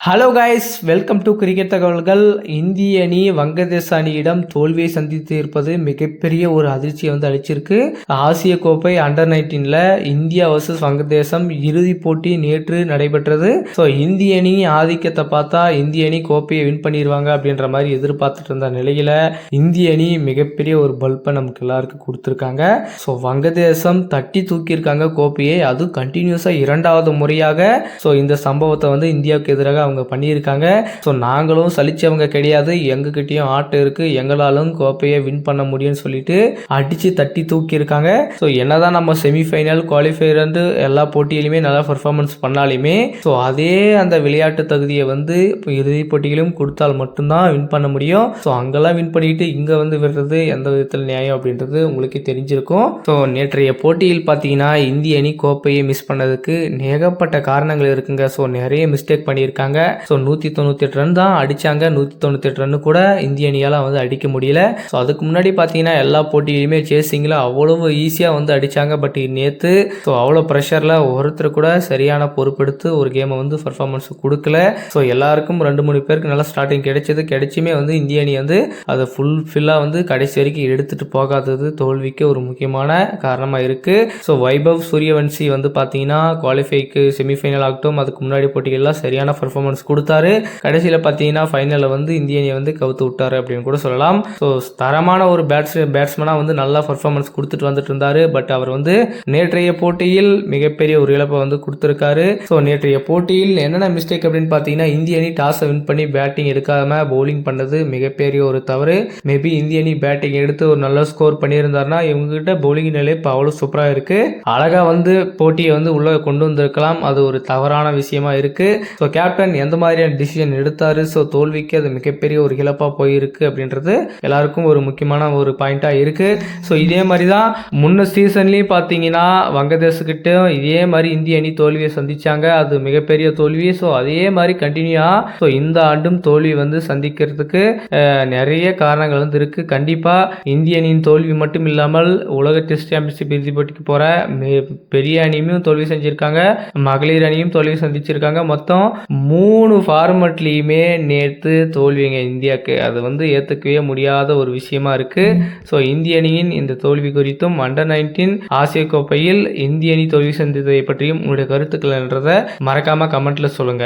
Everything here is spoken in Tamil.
Hello guys, welcome to cricket தகவல்கள். இந்திய அணி வங்கதேச அணியிடம் தோல்வியை சந்தித்து இருப்பது மிகப்பெரிய ஒரு அதிர்ச்சியை அளிச்சிருக்கு. ஆசிய கோப்பை அண்டர் 19ல இந்தியா வர்சஸ் வங்கதேசம் இறுதி போட்டி நேற்று நடைபெற்றது. ஸோ இந்திய அணி ஆதிக்கத்தை பார்த்தா இந்திய அணி கோப்பையை வின் பண்ணிடுவாங்க அப்படின்ற மாதிரி எதிர்பார்த்துட்டு இருந்த நிலையில இந்திய அணி மிகப்பெரிய ஒரு பல்பை நமக்கு எல்லாருக்கும் கொடுத்துருக்காங்க. ஸோ வங்கதேசம் தட்டி தூக்கியிருக்காங்க கோப்பையை, அதுவும் கண்டினியூஸாக இரண்டாவது முறையாக. ஸோ இந்த சம்பவத்தை இந்தியாவுக்கு எதிராக அவங்க பண்ணியிருக்காங்க. ஸோ நாங்களும் சலிச்சவங்க கிடையாது, எங்ககிட்டயும் ஆட்டம் இருக்கு, எங்களாலும் கோப்பையை வின் பண்ண முடியும்னு சொல்லிட்டு அடிச்சு தட்டி தூக்கி இருக்காங்க. ஸோ என்னதான் நம்ம செமிஃபைனல் குவாலிஃபயர் எல்லா போட்டியிலுமே நல்லா பர்ஃபார்மன்ஸ் பண்ணாலுமே ஸோ அதே அந்த விளையாட்டு தகுதியை இப்போ இறுதி போட்டியிலும் கொடுத்தால் மட்டும்தான் வின் பண்ண முடியும். ஸோ அங்கெல்லாம் வின் பண்ணிட்டு இங்க விடுறது எந்த விதத்தில் நியாயம் அப்படின்றது உங்களுக்கு தெரிஞ்சிருக்கும். ஸோ நேற்றைய போட்டியில் பார்த்தீங்கன்னா இந்திய அணி கோப்பையை மிஸ் பண்ணதுக்கு ஏகப்பட்ட காரணங்கள் இருக்குங்க. ஸோ நிறைய மிஸ்டேக் பண்ணியிருக்காங்க. ஸோ 198 ரன் தான் அடிச்சாங்க. 198 ரன் கூட இந்திய அணியால் அடிக்க முடியல. ஸோ அதுக்கு முன்னாடி பார்த்தீங்கன்னா எல்லா போட்டியிலுமே சேசிங்கில் அவ்வளவு ஈஸியாக அடிச்சாங்க. பட் நேற்று ஸோ அவ்வளோ ப்ரெஷரில் ஒருத்தர் கூட சரியான பொறுப்பெடுத்து ஒரு கேமை பர்ஃபார்மன்ஸ் கொடுக்கல. ஸோ எல்லாருக்கும் 2-3 பேருக்கு நல்லா ஸ்டார்டிங் கிடைச்சுமே இந்திய அணி அதை ஃபுல்லாக கடைசி வரைக்கும் எடுத்துட்டு போகாதது தோல்விக்கு ஒரு முக்கியமான காரணமாக இருக்கு. ஸோ வைபவ் சூரியவன்சி பார்த்தீங்கன்னா குவாலிஃபைக்கு செமிஃபைனல் ஆகட்டும் அதுக்கு முன்னாடி போட்டிகள்லாம் சரியான பர்ஃபார்மன்ஸ் கொடுத்தாரு. கடைசியில் பார்த்தீங்கன்னா ஃபைனலில் இந்திய அணியை கவுத்து விட்டாரு அப்படின்னு கூட சொல்லலாம். ஸோ தரமான ஒரு பேட்ஸ்மேனாக நல்லா பர்ஃபார்மன்ஸ் கொடுத்துட்டு வந்துட்டு இருந்தாரு. பட் அவர் நேற்றைய போட்டியில் மிகப்பெரிய ஒரு இழப்பை கொடுத்துருக்காரு. ஸோ நேற்றைய போட்டியில் என்னென்ன மிஸ்டேக் அப்படின்னு பார்த்தீங்கன்னா இந்திய அணி டாஸை வின் பண்ணி பேட்டிங் எடுக்காம பவுலிங் பண்ணது மிகப்பெரிய ஒரு தவறு. மேபி இந்திய அணி பேட்டிங் எடுத்து ஒரு நல்ல ஸ்கோர் பண்ணியிருந்தாருன்னா இவங்ககிட்ட பவுலிங் நிலை இப்போ அவ்வளோ சூப்பராக இருக்கு. அழகா போட்டியை உள்ள கொண்டு வந்திருக்கலாம். அது ஒரு தவறான விஷயமா இருக்கு. ஸோ கேப்டன் எந்த மாதிரியான டிசிஷன் எடுத்தாரு, ஸோ தோல்விக்கு அது மிகப்பெரிய ஒரு இழப்பாக போயிருக்கு அப்படின்றது எல்லாருக்கும் ஒரு முக்கியமான ஒரு பாயிண்டாக இருக்கு. ஸோ இதே மாதிரி தான் முன்ன சீசன்லேயும் பார்த்தீங்கன்னா வங்கதேசக்கிட்ட இதே மாதிரி இந்திய அணி தோல்வியை சந்திச்சாங்க. அது மிகப்பெரிய தோல்வி. ஸோ அதே மாதிரி கண்டினியூவா ஸோ இந்த ஆண்டும் தோல்வி சந்திக்கிறதுக்கு நிறைய காரணங்கள் இருக்கு. கண்டிப்பாக இந்திய அணியின் தோல்வி மட்டும் இல்லாமல் உலக டெஸ்ட் சாம்பியன்ஷிப் இறுதி போட்டிக்கு போற பெரிய அணியும் தோல்வி செஞ்சிருக்காங்க, மகளிர் அணியும் தோல்வி சந்திச்சிருக்காங்க. மொத்தம் 3 ஃபார்மட்லேயுமே நேற்று தோல்விங்க இந்தியாவுக்கு. அது ஏற்றுக்கவே முடியாத ஒரு விஷயமா இருக்கு. ஸோ இந்திய அணியின் இந்த தோல்வி குறித்தும் அண்டர் 19 ஆசிய கோப்பையில் இந்திய அணி தோல்வி சந்தித்ததை பற்றியும் உங்களுடைய கருத்துக்கள் என்றதை மறக்காம கமெண்ட்ல சொல்லுங்க.